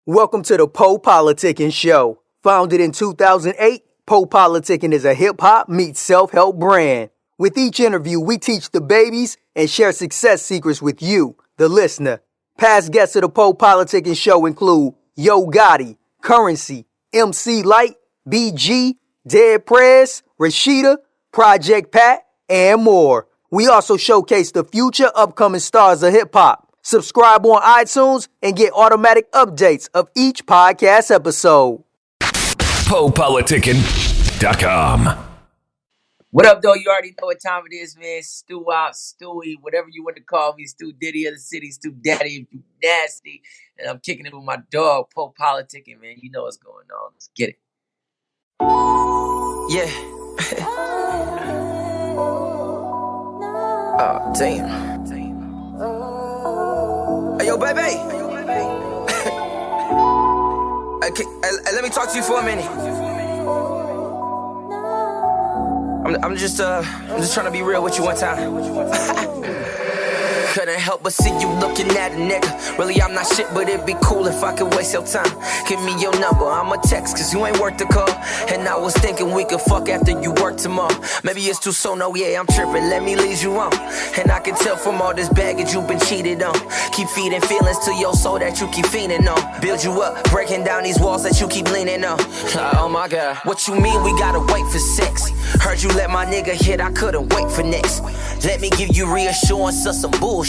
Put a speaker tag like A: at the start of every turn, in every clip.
A: Welcome to the PoPolitickin show. Founded in 2008, PoPolitickin is a hip-hop meets self-help brand. With each interview, we teach the babies and share success secrets with you, the listener. Past guests of the PoPolitickin show include Yo Gotti, Currency, MC Light, BG, Dead Prez, Rashida, Project Pat, and more. We also showcase the future upcoming stars of hip-hop. Subscribe on iTunes and get automatic updates of each podcast episode.
B: PoPolitickin.com.
C: What up, though? You already know what time it is, man. Stew out, Stewe, whatever you want to call me. Stew Diddy of the city, Stew Daddy if you nasty. And I'm kicking it with my dog, PoPolitickin, man. You know what's going on. Let's get it.
D: Yeah. Oh, damn. Hey, yo, baby. Okay, let me talk to you for a minute. I'm just trying to be real with you one time. Couldn't help but see you looking at a nigga. Really, I'm not shit, but it'd be cool if I could waste your time. Give me your number, I'ma text, cause you ain't worth the call. And I was thinking we could fuck after you work tomorrow. Maybe it's too soon, no, yeah, I'm tripping, let me lead you on. And I can tell from all this baggage you've been cheated on. Keep feeding feelings to your soul that you keep feeding on. Build you up, breaking down these walls that you keep leaning on. Oh my God, what you mean we gotta wait for sex? Heard you let my nigga hit, I couldn't wait for next. Let me give you reassurance of some bullshit.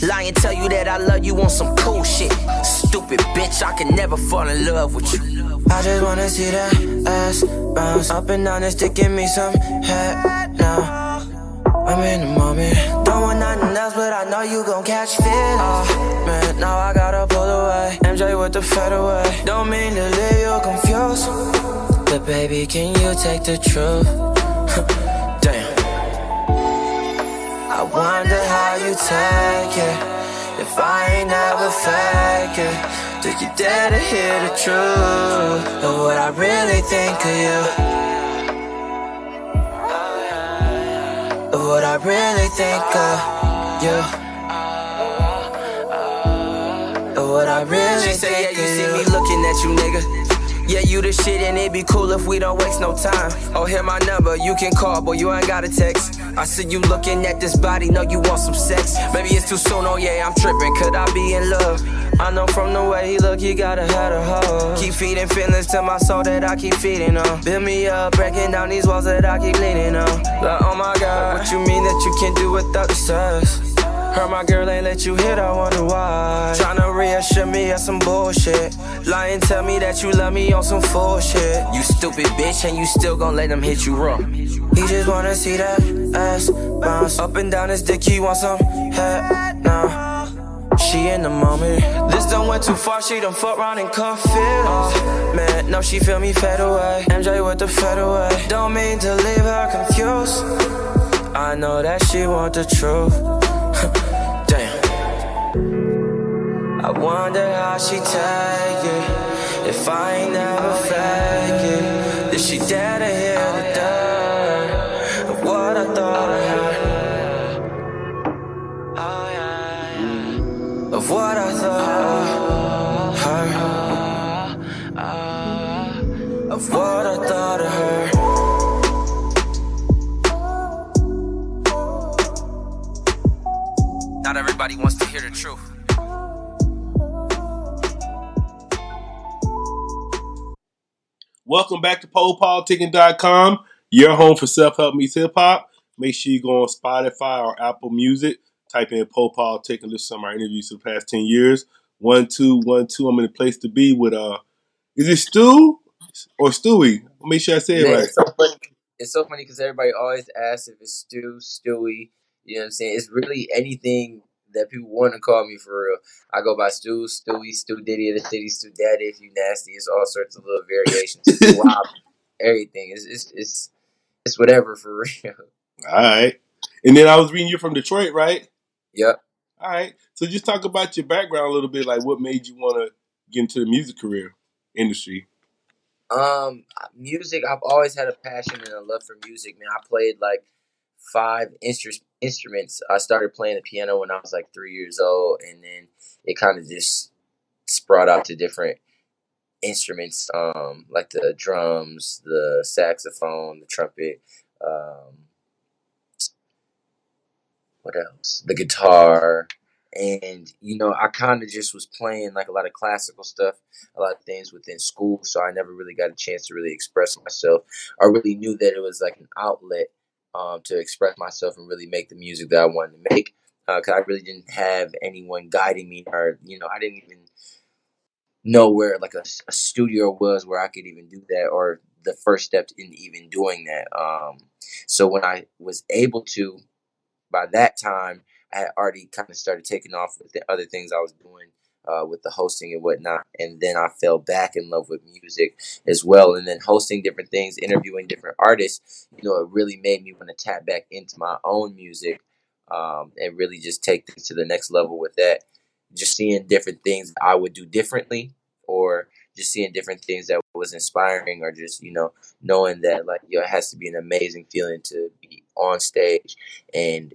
D: Lie and tell you that I love you on some cool shit. Stupid bitch, I can never fall in love with you. I just wanna see that ass bounce up and down and stick, give me some head now. I'm in the moment, don't want nothing else, but I know you gon' catch feelings. Oh man, now I gotta pull away. MJ with the fadeaway. Don't mean to leave you confused, but baby, can you take the truth? Damn. I wonder how you take it. If I ain't never fake it, do you dare to hear the truth of what I really think of you? Of what I really think of you. Of what I really think of you. She say, yeah, you see me looking at you, nigga. Yeah, you the shit and it'd be cool if we don't waste no time. Oh, here my number, you can call, boy, you ain't gotta text. I see you looking at this body, know you want some sex. Maybe it's too soon, oh yeah, I'm tripping, could I be in love? I know from the way he look, he gotta have a hoe. Keep feeding feelings to my soul that I keep feeding on. Build me up, breaking down these walls that I keep leaning on. Like, oh my God, what you mean that you can't do without the sex? Heard my girl ain't let you hit, I wonder why. Tryna reassure me of some bullshit. Lying, tell me that you love me on some full shit. You stupid bitch, and you still gon' let them hit you raw. He just wanna see that ass bounce up and down his dick, he want some head now. She in the moment. This done went too far, she done fuck round and caught feelings. Oh man, no, she feel me fade away. MJ with the fade away. Don't mean to leave her confused. I know that she want the truth. Damn. I wonder how she take it. If I ain't never fake it, did she dare to hear the dirt of what I thought I had? Of what I thought I heard. Of what I thought I heard. Not everybody wants to hear the truth.
E: Welcome back to PoPolitickin.com, your home for self-help meets hip-hop. Make sure you go on Spotify or Apple Music. Type in PoPolitickin and listen to some of our interviews for the past 10 years. 1-2-1-2. I'm in a place to be with, is it Stew or Stewie? Make sure I say it right.
C: It's so funny because everybody always asks if it's Stew, Stewie. You know what I'm saying? It's really anything that people want to call me for real. I go by Stew, Stewie, Stew Diddy of the city, Stew Daddy if you nasty. It's all sorts of little variations. Wow, everything. It's whatever for real.
E: All right. And then I was reading you from Detroit, right?
C: Yep.
E: All right. So just talk about your background a little bit, like what made you want to get into the music career industry.
C: Music. I've always had a passion and a love for music, man. I played like 5 instruments. I started playing the piano when I was like 3 years old, and then it kind of just sprout out to different instruments, like the drums, the saxophone, the trumpet, what else? The guitar. And, I kind of just was playing like a lot of classical stuff, a lot of things within school. So I never really got a chance to really express myself. I really knew that it was like an outlet to express myself and really make the music that I wanted to make. Because I really didn't have anyone guiding me, or, I didn't even know where like a studio was where I could even do that, or the first step in even doing that. So when I was able to, by that time, I had already kind of started taking off with the other things I was doing with the hosting and whatnot. And then I fell back in love with music as well. And then hosting different things, interviewing different artists, it really made me want to tap back into my own music and really just take things to the next level with that. Just seeing different things I would do differently, or just seeing different things that was inspiring, or just, knowing that like, it has to be an amazing feeling to be on stage and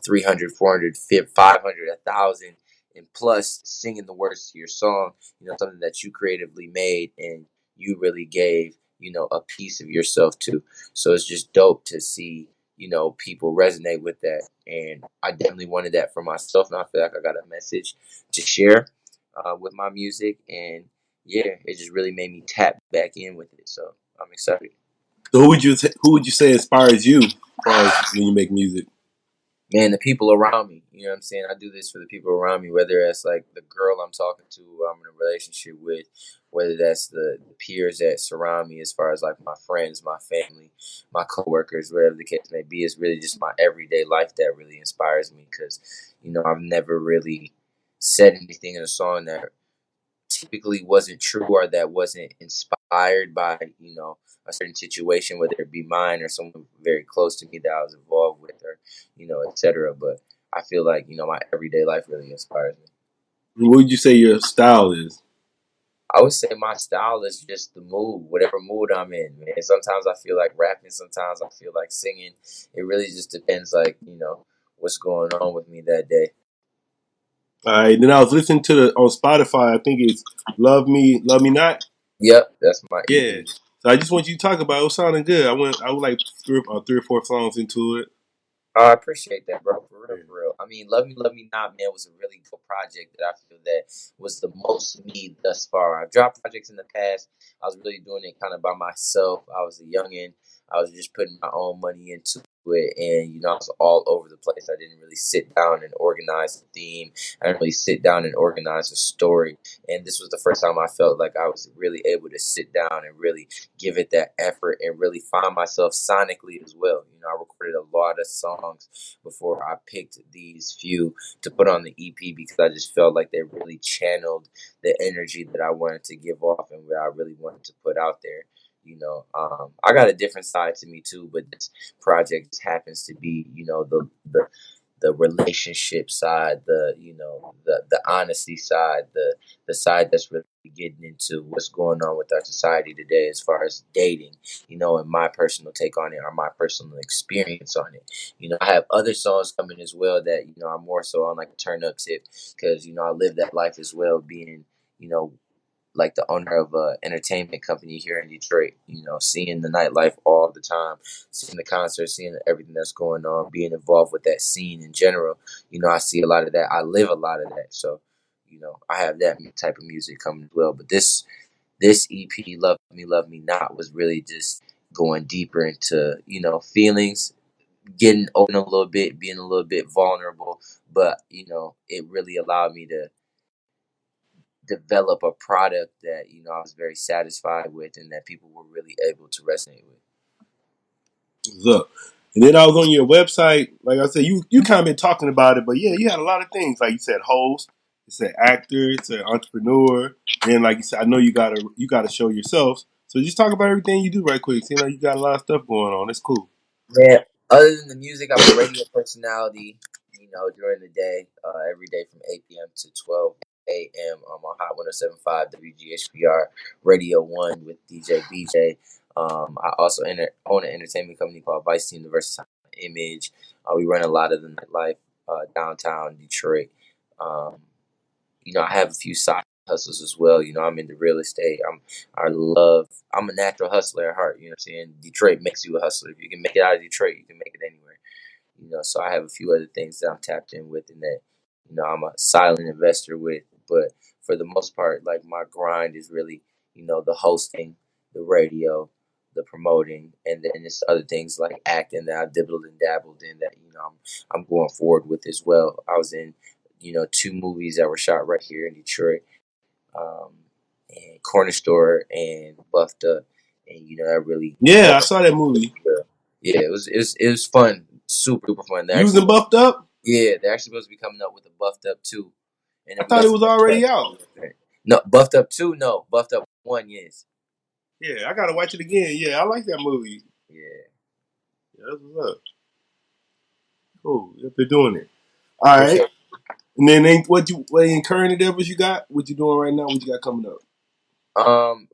C: 300, 400, 500, 1,000 and plus singing the words to your song, something that you creatively made and you really gave a piece of yourself to. So it's just dope to see people resonate with that, and I definitely wanted that for myself, and I feel like I got a message to share with my music. And yeah, it just really made me tap back in with it, so I'm excited.
E: So who would you say inspires you as far as when you make music?
C: Man, the people around me. You know what I'm saying? I do this for the people around me, whether that's like the girl I'm talking to, who I'm in a relationship with, whether that's the peers that surround me, as far as like my friends, my family, my coworkers, whatever the case may be. It's really just my everyday life that really inspires me, because, I've never really said anything in a song that typically wasn't true, or that wasn't inspired by, a certain situation, whether it be mine or someone very close to me that I was involved with, or, etc. But I feel like, my everyday life really inspires me.
E: What would you say your style is?
C: I would say my style is just the mood, whatever mood I'm in, man. Sometimes I feel like rapping, sometimes I feel like singing. It really just depends, like, what's going on with me that day.
E: All right. Then I was listening to on Spotify. I think it's Love Me Not.
C: Yep, that's my
E: Yeah.
C: EP.
E: So I just want you to talk about it. It was sounding good. I was like three or four songs into it.
C: I appreciate that, bro. For real,
E: Yeah.
C: for real. I mean, Love Me Not, man, was a really good project that I feel that was the most me thus far. I've dropped projects in the past. I was really doing it kind of by myself. I was a youngin'. I was just putting my own money into it, and I was all over the place. I didn't really sit down and organize the theme. I didn't really sit down and organize a story. And this was the first time I felt like I was really able to sit down and really give it that effort and really find myself sonically as well. I recorded a lot of songs before I picked these few to put on the EP, because I just felt like they really channeled the energy that I wanted to give off and what I really wanted to put out there. I got a different side to me too, but this project happens to be, the relationship side, the honesty side, the side that's really getting into what's going on with our society today as far as dating, and my personal take on it, or my personal experience on it. I have other songs coming as well that, I'm more so on like a turn up tip, because, I live that life as well, being, like the owner of a entertainment company here in Detroit, seeing the nightlife all the time, seeing the concerts, seeing everything that's going on, being involved with that scene in general. I see a lot of that. I live a lot of that. So, I have that type of music coming as well. But this EP, Love Me Not, was really just going deeper into, feelings, getting open a little bit, being a little bit vulnerable. But, it really allowed me to develop a product that, I was very satisfied with, and that people were really able to resonate with.
E: What's up? And then I was on your website. Like I said, you kind of been talking about it, but yeah, you had a lot of things. Like you said, host. You said actor. You said entrepreneur. And like you said, I know you gotta show yourself. So just talk about everything you do right quick. Seems like you got a lot of stuff going on. That's cool.
C: Man, other than the music, I'm a radio personality, during the day, every day from 8 p.m. to 12 a.m. On Hot 107.5 WGHPR Radio 1 with DJ BJ. I also own an entertainment company called Vice Team, the Versatile Image. We run a lot of the nightlife downtown Detroit. I have a few side hustles as well. I'm into real estate. I'm a natural hustler at heart. You know what I'm saying? Detroit makes you a hustler. If you can make it out of Detroit, you can make it anywhere. So I have a few other things that I'm tapped in with and that, I'm a silent investor with. But for the most part, like my grind is really, the hosting, the radio, the promoting, and then it's other things like acting that I've dibbled and dabbled in that, I'm going forward with as well. I was in, 2 movies that were shot right here in Detroit, um, and Corner Store and Buffed Up, and that really
E: Yeah, I
C: opened.
E: saw that movie.
C: Yeah, it was fun, super duper fun.
E: You was in Buffed Up?
C: Yeah, they're actually supposed to be coming up with a Buffed Up 2, and
E: I
C: then we
E: thought
C: got
E: it
C: some
E: was
C: other
E: already
C: cats.
E: out.
C: No, Buffed Up 2, no, Buffed Up 1, yes.
E: Yeah, I gotta watch it again. Yeah, I like that movie.
C: Yeah,
E: Yeah, that's what's up. Cool. Yep, they're doing it. All
C: for
E: right.
C: sure.
E: And then what in current endeavors you got? What you doing right now? What you got coming up?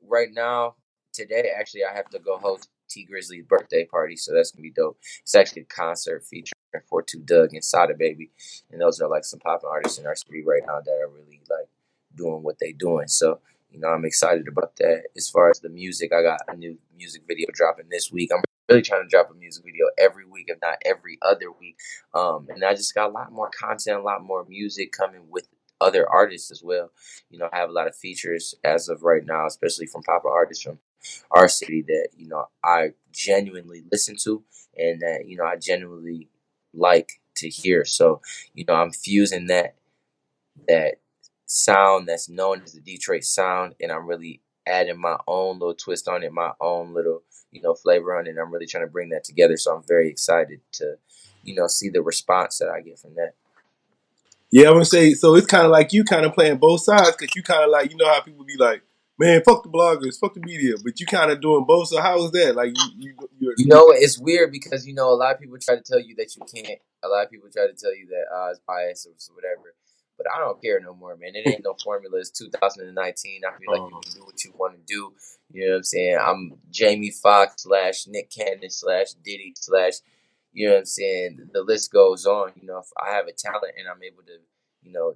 C: Right now, today actually, I have to go host T Grizzly's birthday party, so that's gonna be dope. It's actually a concert featuring 42 Doug and Sada Baby, and those are like some popping artists in our city right now that are really like doing what they doing. So I'm excited about that. As far as the music, I got a new music video dropping this week. I'm really trying to drop a music video every week, if not every other week. And I just got a lot more content, a lot more music coming with other artists as well. I have a lot of features as of right now, especially from pop artists from our city that, I genuinely listen to and that, I genuinely like to hear. So, I'm fusing that sound that's known as the Detroit sound, and I'm really adding my own little twist on it, my own little, flavor on it. And I'm really trying to bring that together. So I'm very excited to, see the response that I get from that.
E: Yeah, I'm gonna say so. It's kind of like you kind of playing both sides because you kind of like how people be like, man, fuck the bloggers, fuck the media, but you kind of doing both. So how is that? Like you're
C: It's weird because a lot of people try to tell you that you can't. A lot of people try to tell you that it's biased or whatever. But I don't care no more, man. It ain't no formula. It's 2019. I feel like you can do what you want to do. You know what I'm saying? I'm Jamie Foxx / Nick Cannon / Diddy / you know what I'm saying? The list goes on. If I have a talent and I'm able to,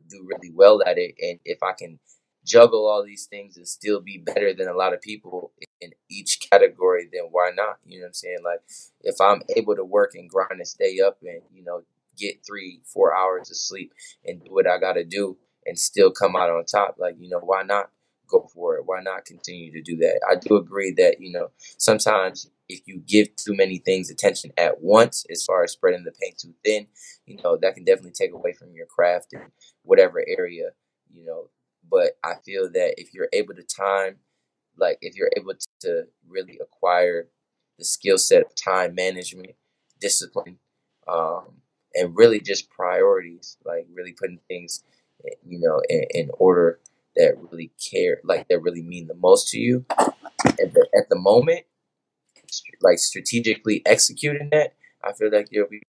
C: do really well at it, and if I can juggle all these things and still be better than a lot of people in each category, then why not? You know what I'm saying? Like, if I'm able to work and grind and stay up and, get 3-4 hours of sleep and do what I got to do and still come out on top, like, why not go for it? Why not continue to do that? I do agree that, sometimes if you give too many things attention at once, as far as spreading the paint too thin, that can definitely take away from your craft in whatever area, you know. But I feel that if you're able to if you're able to really acquire the skill set of time management, discipline, and really just priorities, like really putting things, in order that really that really mean the most to you at the moment, like strategically executing that, I feel like you'll be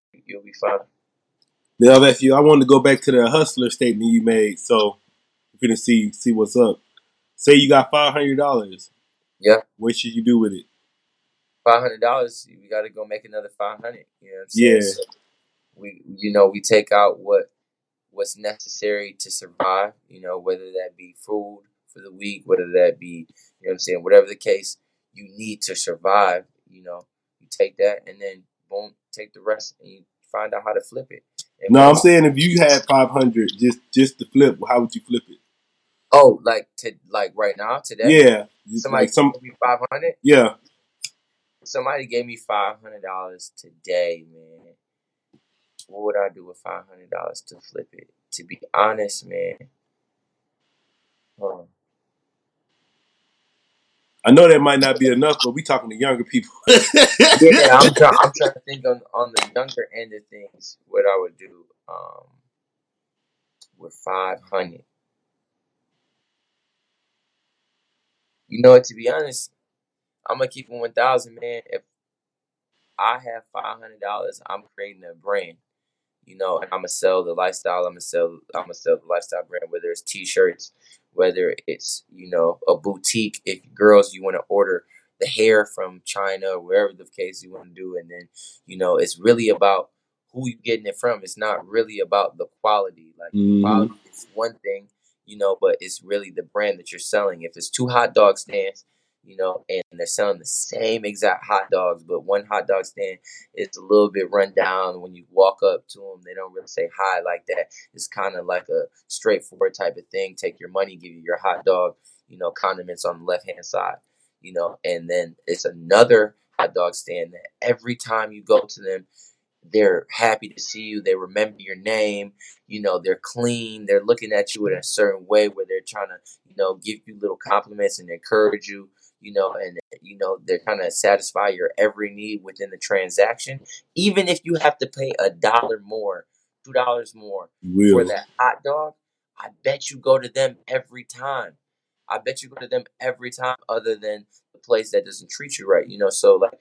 C: fine.
E: now that's you. I wanted to go back to the hustler statement you made. So we're gonna see what's up. Say you got $500.
C: Yeah,
E: What should you do with it?
C: $500. We got to go make another 500. You know what I'm saying?
E: Yeah.
C: So we take out what's necessary to survive, whether that be food for the week, whether that be, what I'm saying, whatever the case you need to survive, you take that and then boom, take the rest and you find out how to flip it. And
E: No, I'm
C: once,
E: saying if you had 500, just to flip, how would you flip it?
C: oh, like right now, today,
E: Yeah,
C: somebody
E: like some.
C: gave me 500.
E: Yeah,
C: Somebody gave me $500 today, man. What would I do with $500 to flip it? To be honest, man, hold on.
E: I know that might not be enough, but we talking to younger people.
C: Yeah, I'm trying to think on the younger end of things what I would do with 500. To be honest, I'm gonna keep it 1,000, man. If I have $500, I'm creating a brand. And I'm gonna sell the lifestyle. I'm gonna sell the lifestyle brand, whether it's t-shirts, whether it's a boutique. If girls, you want to order the hair from China or wherever the case you want to do, and then it's really about who you getting it from. It's not really about the quality. Like the
E: hmm
C: quality is one thing. but it's really the brand that you're selling. If it's two hot dog stands, and they're selling the same exact hot dogs, but one hot dog stand is a little bit run down. When you walk up to them, they don't really say hi like that. It's kind of like a straightforward type of thing. Take your money, give you your hot dog, condiments on the left hand side, and then it's another hot dog stand that every time you go to them, they're happy to see you. They remember your name. They're clean. They're looking at you in a certain way where they're trying to, give you little compliments and encourage you, and, they're trying to satisfy your every need within the transaction. Even if you have to pay $1 more, $2 more for
E: Will.
C: that hot dog, I bet you go to them every time. I bet you go to them every time, other than the place that doesn't treat you right, so like,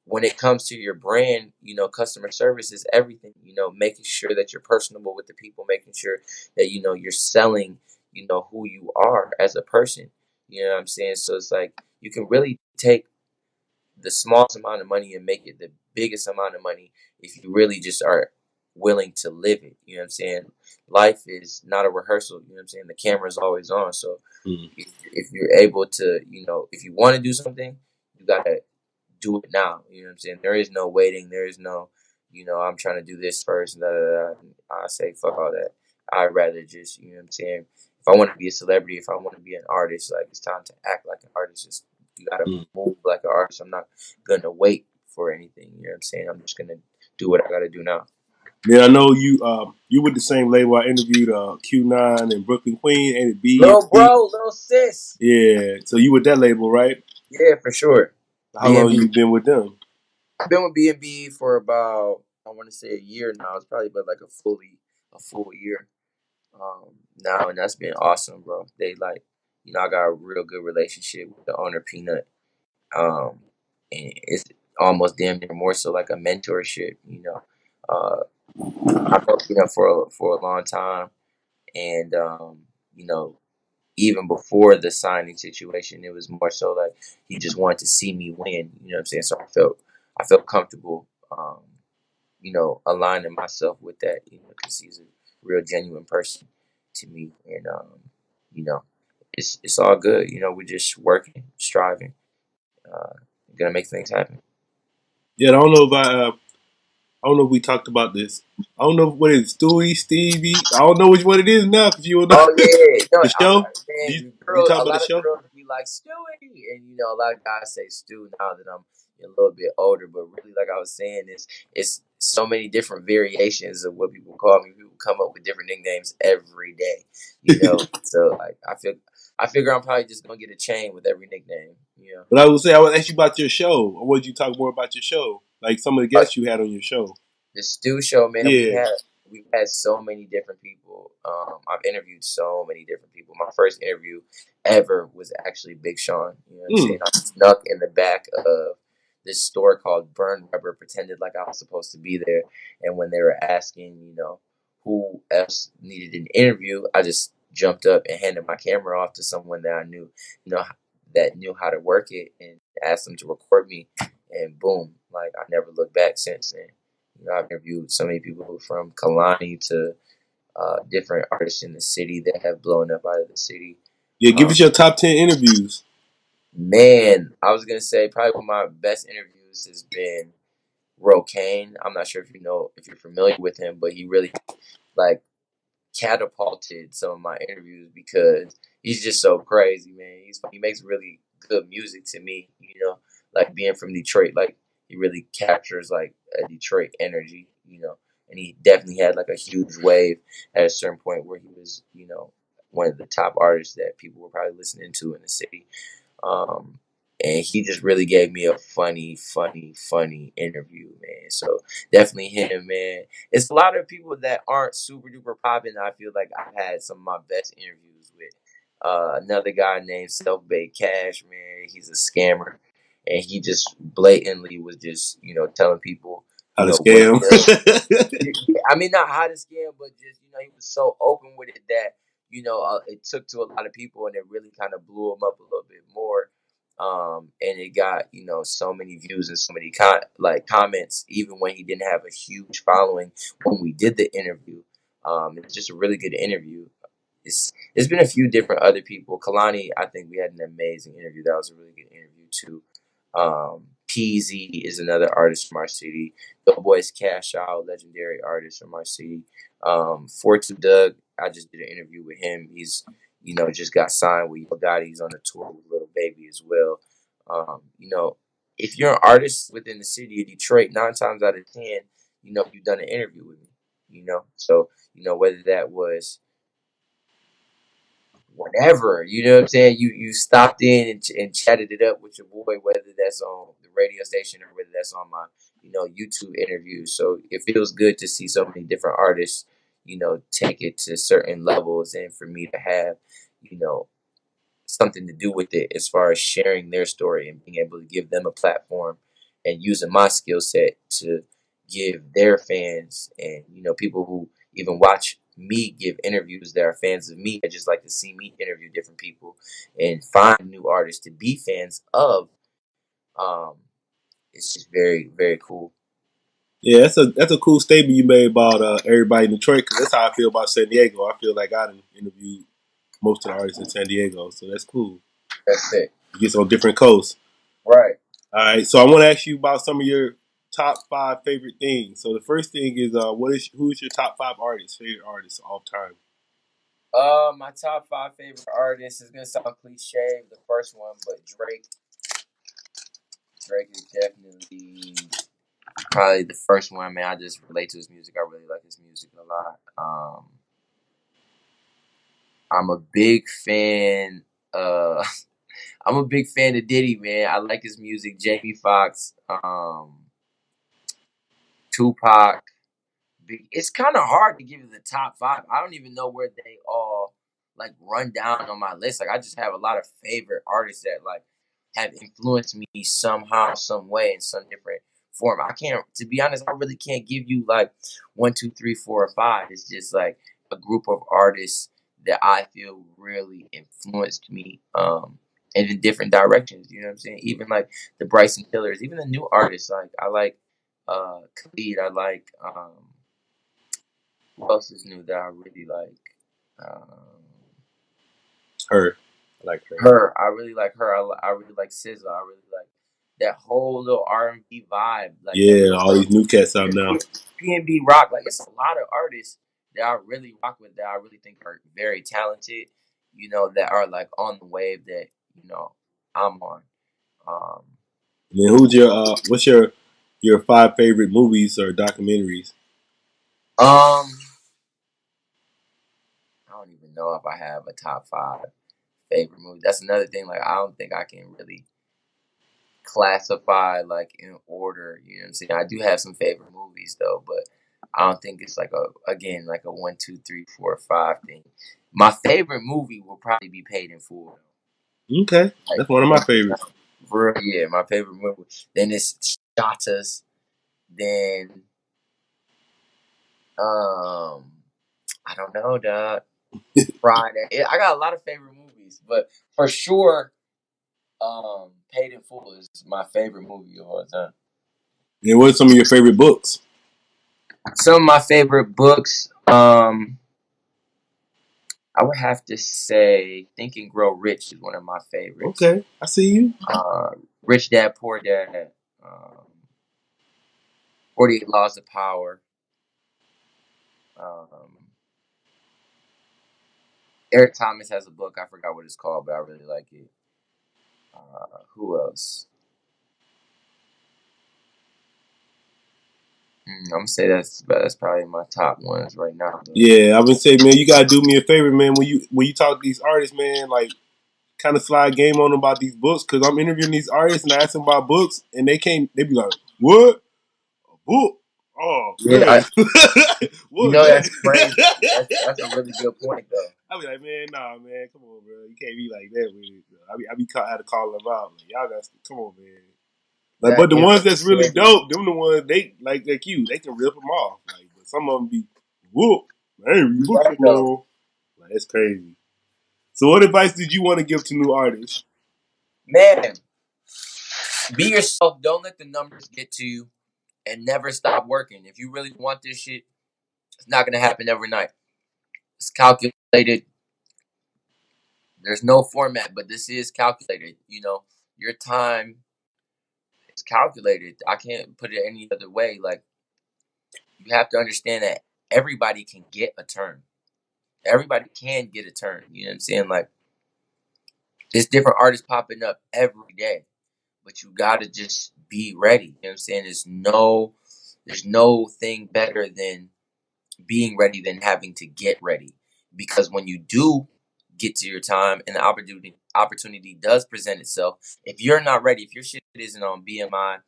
C: when it comes to your brand, customer service is everything, making sure that you're personable with the people, making sure that, you're selling, who you are as a person. You know what I'm saying? So it's like, you can really take the smallest amount of money and make it the biggest amount of money if you really just are willing to live it. You know what I'm saying? Life is not a rehearsal. You know what I'm saying? The camera's always on. So if you're able to, if you want to do something, you got to do it now. You know what I'm saying? There is no waiting. There is no, I'm trying to do this first. Da, da, da. I say, fuck all that. I'd rather just, you know what I'm saying? If I want to be a celebrity, if I want to be an artist, like, it's time to act like an artist. You got to move like an artist. I'm not going to wait for anything. You know what I'm saying? I'm just going to do what I got to do now.
E: Yeah, I know you with the same label. I interviewed Q9 and Brooklyn Queen and
C: Little bro, little sis.
E: Yeah, so you with that label, right?
C: Yeah, for sure.
E: How long you been with them?
C: I've been with B&B for about, I want to say a year now. It's probably been like a full year now, and that's been awesome, bro. They like, I got a real good relationship with the owner, Peanut. And it's almost damn near more so like a mentorship, I know Peanut for a long time, and you know, even before the signing situation, it was more so like he just wanted to see me win. You know what I'm saying? So I felt comfortable, aligning myself with that, because he's a real genuine person to me, and you know, it's all good. We're just working, striving, uh, gonna make things happen.
E: Yeah, I don't know if we talked about this. I don't know what it is, Stewie, Stevie. I don't know which one it is now because you don't know
C: Oh yeah, no,
E: the show.
C: man,
E: You talk
C: a
E: about the
C: lot of
E: show?
C: girls be like Stewie, and a lot of guys say Stu now that I'm a little bit older. But really, like I was saying, it's so many different variations of what people call me. People come up with different nicknames every day, So like, I figure I'm probably just gonna get a chain with every nickname.
E: But I would ask you about your show. I wanted you to talk more about your show, like some of the guests you had on your show.
C: The Stew Show, man.
E: Yeah.
C: We've had so many different people. I've interviewed so many different people. My first interview ever was actually Big Sean. You know what I'm saying? I snuck in the back of this store called Burn Rubber, pretended like I was supposed to be there, and when they were asking, who else needed an interview, I just jumped up and handed my camera off to someone that I knew, that knew how to work it, and asked them to record me, and boom, like, I never looked back since then. I've interviewed so many people from Kalani to different artists in the city that have blown up out of the city.
E: Yeah, give us your top 10 interviews.
C: Man, I was gonna say probably one of my best interviews has been Rokane. I'm not sure if you're familiar with him, but he really like catapulted some of my interviews because he's just so crazy, man. He makes really good music to me, like being from Detroit, like he really captures like a Detroit energy, and he definitely had like a huge wave at a certain point where he was, one of the top artists that people were probably listening to in the city. Um, and he just really gave me a funny interview, man. So definitely him, man. It's a lot of people that aren't super duper popping. I feel like I've had some of my best interviews with. Another guy named Self Made Cash, man. He's a scammer, and he just blatantly was just, telling people,
E: How to
C: what
E: scam.
C: I mean, not how to scam, but just, he was so open with it that, it took to a lot of people, and it really kind of blew him up a little bit more. And it got, so many views and so many comments, even when he didn't have a huge following when we did the interview. It's just a really good interview. it's been a few different other people. Kalani, I think we had an amazing interview. That was a really good interview too. Peasy is another artist from our city. Doughboys Cash Out, legendary artist from our city. Fortu Doug, I just did an interview with him. He's just got signed with Yo Gotti. He's on a tour with Little Baby as well. If you're an artist within the city of Detroit, 9 times out of 10, you've done an interview with me. So whether that was whatever, you know what I'm saying? You stopped in and chatted it up with your boy, whether that's on the radio station or whether that's on my, YouTube interviews. So it feels good to see so many different artists, take it to certain levels, and for me to have, you know, something to do with it as far as sharing their story and being able to give them a platform and using my skill set to give their fans and people who even watch me give interviews that are fans of me. I just like to see me interview different people and find new artists to be fans of. Um, it's just very, very cool.
E: Yeah, that's a cool statement you made about everybody in Detroit, because that's how I feel about San Diego. I feel like I done interviewed most of the artists in San Diego, so that's cool.
C: That's it.
E: You get on different coasts.
C: Right.
E: All right, so I want to ask you about some of your top 5 favorite things. So the first thing is, who is your top 5 favorite artists of all time?
C: My top 5 favorite artists is gonna sound cliche, the first one, but Drake. Drake is definitely probably the first one. Man, I just relate to his music. I really like his music a lot. I'm a big fan. I'm a big fan of Diddy, man. I like his music. Jamie Foxx, Tupac. It's kind of hard to give you the top 5. I don't even know where they all like run down on my list. Like I just have a lot of favorite artists that like have influenced me somehow, some way, in some different form. I can't, to be honest, I really can't give you like 1, 2, 3, 4, or 5. It's just like a group of artists that I feel really influenced me in different directions. You know what I'm saying? Even like the Bryson Tillers, even the new artists. Like I like Khalid. I like who else is new that I really like?
E: Her. I like her.
C: Her. I really like her. I really like SZA. I really like that whole little R&B vibe. Like
E: Yeah, all these new cats out now.
C: P&B rock. Like it's a lot of artists that I really rock with that I really think are very talented. That are like on the wave that I'm on.
E: And then who's your what's your 5 favorite movies or documentaries?
C: I don't even know if I have a top 5 favorite movie. That's another thing. Like I don't think I can really classify like in order. You know what I'm saying? I do have some favorite movies though, but I don't think it's like a 1, 2, 3, 4, 5 thing. My favorite movie will probably be Paid in Full.
E: Okay, that's one of my favorites.
C: For real, yeah, my favorite movie. Then it's Shatas. Then I don't know, dog. Friday. I got a lot of favorite movies, but for sure, Paid in Full is my favorite movie of all time.
E: And what are some of your favorite books?
C: Some of my favorite books, I would have to say Think and Grow Rich is one of my favorites.
E: Okay, I see you.
C: Rich Dad, Poor Dad, 48 Laws of Power. Eric Thomas has a book. I forgot what it's called, but I really like it. Who else? I'm gonna say that's probably my top ones right now. Though.
E: Yeah, I would say, man, you gotta do me a favor, man. When you talk to these artists, man, like kind of slide game on them about these books, because I'm interviewing these artists and I ask them about books, and they be like, "What? A book? Oh,
C: Yeah,
E: what?
C: that's crazy. That's a really good point, though.
E: I be like, man, nah, man, come on, bro, you can't be like that with it. Bro. I be had to call them out. Like, y'all got to come on, man. Like, but the ones that's really dope, them the ones they like you. They can rip them off. Like, but some of them be whoop. I ain't read books so long. Like, that's crazy. So, what advice did you want to give to new artists?
C: Man, be yourself. Don't let the numbers get to you, and never stop working. If you really want this shit, it's not gonna happen overnight. It's calculated. There's no format, but this is calculated. You know, your time is calculated. I can't put it any other way. Like, you have to understand that everybody can get a turn. Everybody can get a turn. You know what I'm saying? Like, there's different artists popping up every day, but you gotta just be ready. You know what I'm saying? There's no thing better than being ready than having to get ready. Because when you do get to your time and the opportunity does present itself, if you're not ready, if your shit isn't on BMI,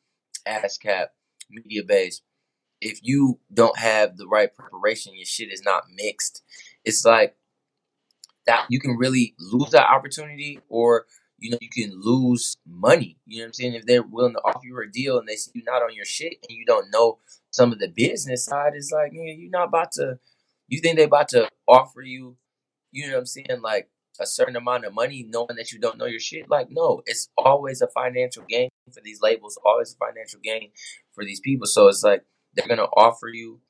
C: ASCAP, media base, if you don't have the right preparation, your shit is not mixed, it's like that you can really lose that opportunity, or you know, you can lose money. You know what I'm saying? If they're willing to offer you a deal and they see you not on your shit and you don't know some of the business side, it's like, man, you're not about to, you think they about to offer you, you know what I'm saying, like a certain amount of money knowing that you don't know your shit? Like, no, it's always a financial gain for these labels, always a financial gain for these people. So it's like they're going to offer you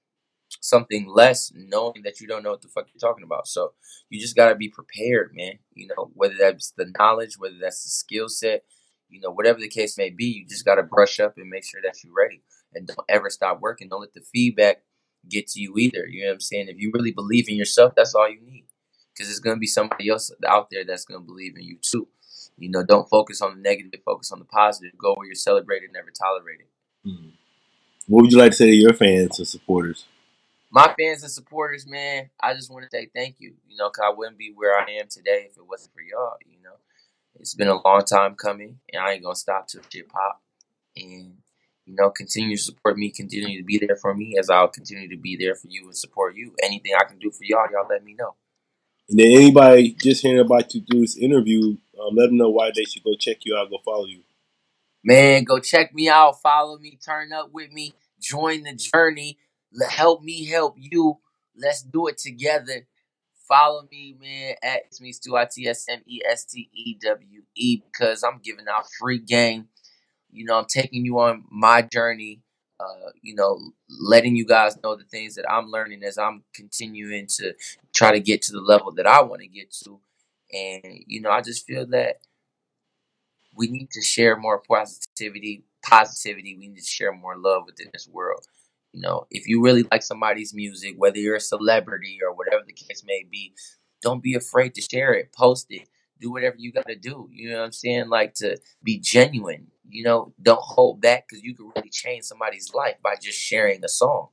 C: something less knowing that you don't know what the fuck you're talking about. So you just got to be prepared, man. You know, whether that's the knowledge, whether that's the skill set, you know, whatever the case may be, you just got to brush up and make sure that you're ready, and don't ever stop working. Don't let the feedback get to you either. You know what I'm saying? If you really believe in yourself, that's all you need, because there's going to be somebody else out there that's going to believe in you too. You know, don't focus on the negative, focus on the positive. Go where you're celebrated, never tolerated.
E: Mm. What would you like to say to your fans and supporters?
C: My fans and supporters, man, I just want to say thank you. You know, because I wouldn't be where I am today if it wasn't for y'all. You know, it's been a long time coming, and I ain't going to stop till shit pop. And, you know, continue to support me, continue to be there for me, as I'll continue to be there for you and support you. Anything I can do for y'all let me know.
E: And then anybody just hearing about you through this interview, let them know why they should go check you out, go follow you.
C: Man, go check me out, follow me, turn up with me, join the journey, help me help you. Let's do it together. Follow me, man, at It's Me Stewe, ITSMESTEWE, because I'm giving out free game. You know, I'm taking you on my journey, you know, letting you guys know the things that I'm learning as I'm continuing to try to get to the level that I want to get to. And, you know, I just feel that we need to share more positivity. We need to share more love within this world. You know, if you really like somebody's music, whether you're a celebrity or whatever the case may be, don't be afraid to share it, post it, do whatever you got to do. You know what I'm saying? Like, to be genuine. You know, don't hold back, because you can really change somebody's life by just sharing a song.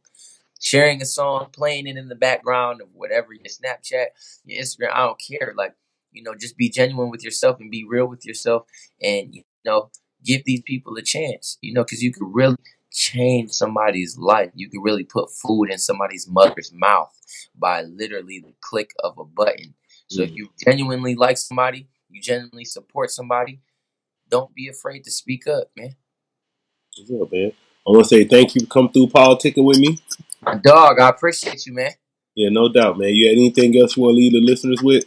C: Sharing a song, playing it in the background of whatever, your Snapchat, your Instagram, I don't care. Like, you know, just be genuine with yourself and be real with yourself, and, you know, give these people a chance, you know, because you could really change somebody's life. You could really put food in somebody's mother's mouth by literally the click of a button. So if you genuinely like somebody, you genuinely support somebody, don't be afraid to speak up, man.
E: What's up, man? I want to say thank you for coming through politicking with me.
C: My dog, I appreciate you, man.
E: Yeah, no doubt, man. You got anything else you want to leave the listeners with?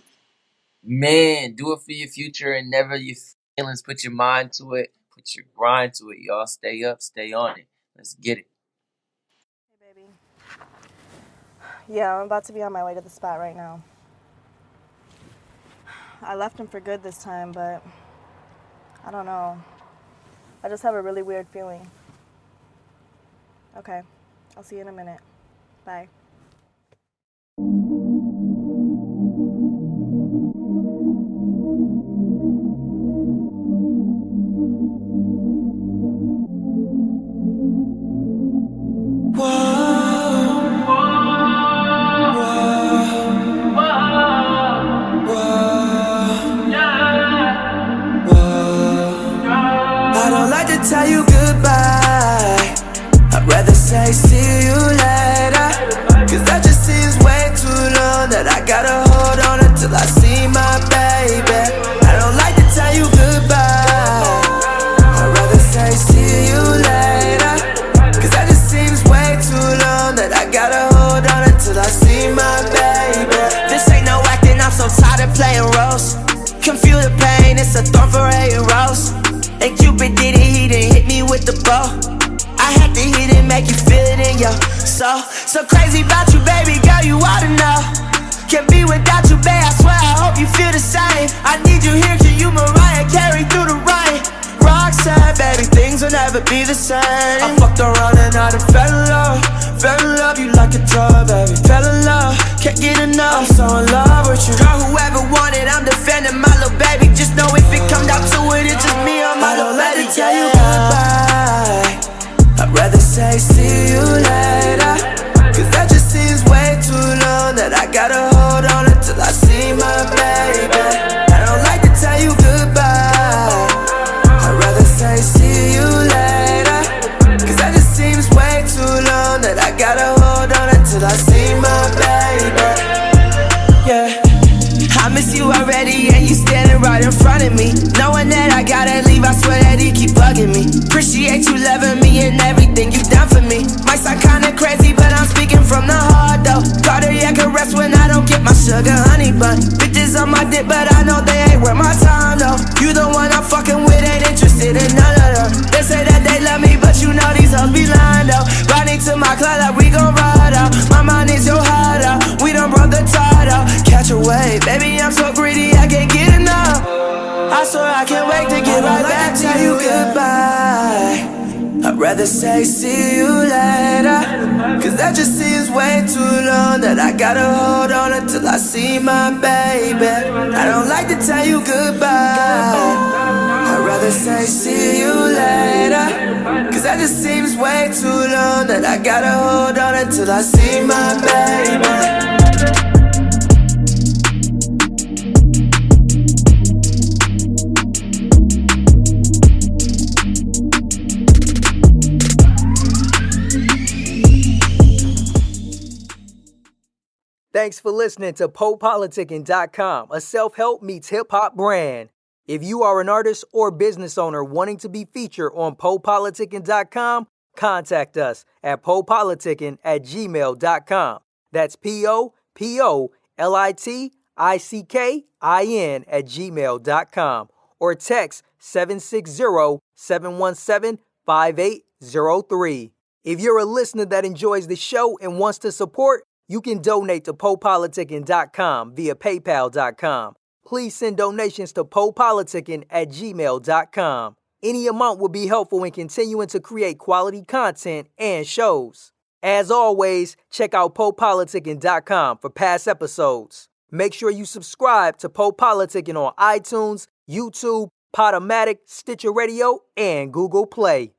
C: Man, do it for your future and never your feelings. Put your mind to it. Put your grind to it, y'all. Stay up, stay on it. Let's get it.
B: Hey, baby. Yeah, I'm about to be on my way to the spot right now. I left him for good this time, but I don't know. I just have a really weird feeling. Okay, I'll see you in a minute. Bye.
D: I don't like to tell you goodbye. I'd rather say see you later, cause that just seems way too long, that I gotta hold on until I see my baby. I don't like to tell you goodbye. I'd rather say see you later, cause that just seems way too long, that I gotta hold on until I see my baby. This ain't no acting, I'm so tired of playing roles. Confuse the pain, it's a thorn for a rose. And Cupid did it, he didn't hit me with the bow. I had to hit it, make you feel it in your soul. So crazy about you, baby girl, you oughta know. Can't be without you, babe, I swear I hope you feel the same. I need you here, can you Mariah Carey through the rain? Roxanne, baby, things will never be the same. I fucked around and I done fell in love. Fell in love, you like a drug, baby. Fell in love, can't get enough. I'm so in love with you. Girl, whoever wanted, I'm defending my little baby. Just know if it come down to it, it's just me or my little lady. I don't like to tell you goodbye. I'd rather say see you later. Cause that just seems way too long that I gotta hold on until I see my baby. I don't like to tell you goodbye. I'd rather say see you later. Cause that just seems way too long that I gotta hold on until I see my baby. Yeah, I miss you already and you standing right in front of me. Knowing that I gotta leave, I swear that he keep bugging me. Appreciate you loving me and everything you done for me. Might sound kinda crazy, but I'm speaking from the heart though. Cardiac arrest when I don't get my sugar honey bun. Bitches on my dick, but I know they ain't worth my time though. You the one I'm fucking with, ain't interested in none of them. They say that they love me, but you know these hoes be lying though. Riding to my club like we gon' ride out. My mind is your hideout. We done brought the tide out. Catch a wave, baby, I'm so greedy, I can't get enough. I swear I can't wait to get right back to you. Goodbye. I'd rather say see you later. Cause that just seems way too long that I gotta hold on until I see my baby. I don't like to tell you goodbye. I'd rather say see you later. Cause that just seems way too long that I gotta hold on until I see my baby.
A: Thanks for listening to PoPolitickin.com, a self-help meets hip-hop brand. If you are an artist or business owner wanting to be featured on PoPolitickin.com, contact us at PoPolitickin@gmail.com. That's PoPolitickin@gmail.com or text 760-717-5803. If you're a listener that enjoys the show and wants to support, you can donate to PoPolitickin.com via PayPal.com. Please send donations to PoPolitickin@gmail.com. Any amount will be helpful in continuing to create quality content and shows. As always, check out PoPolitickin.com for past episodes. Make sure you subscribe to PoPolitickin on iTunes, YouTube, Podomatic, Stitcher Radio, and Google Play.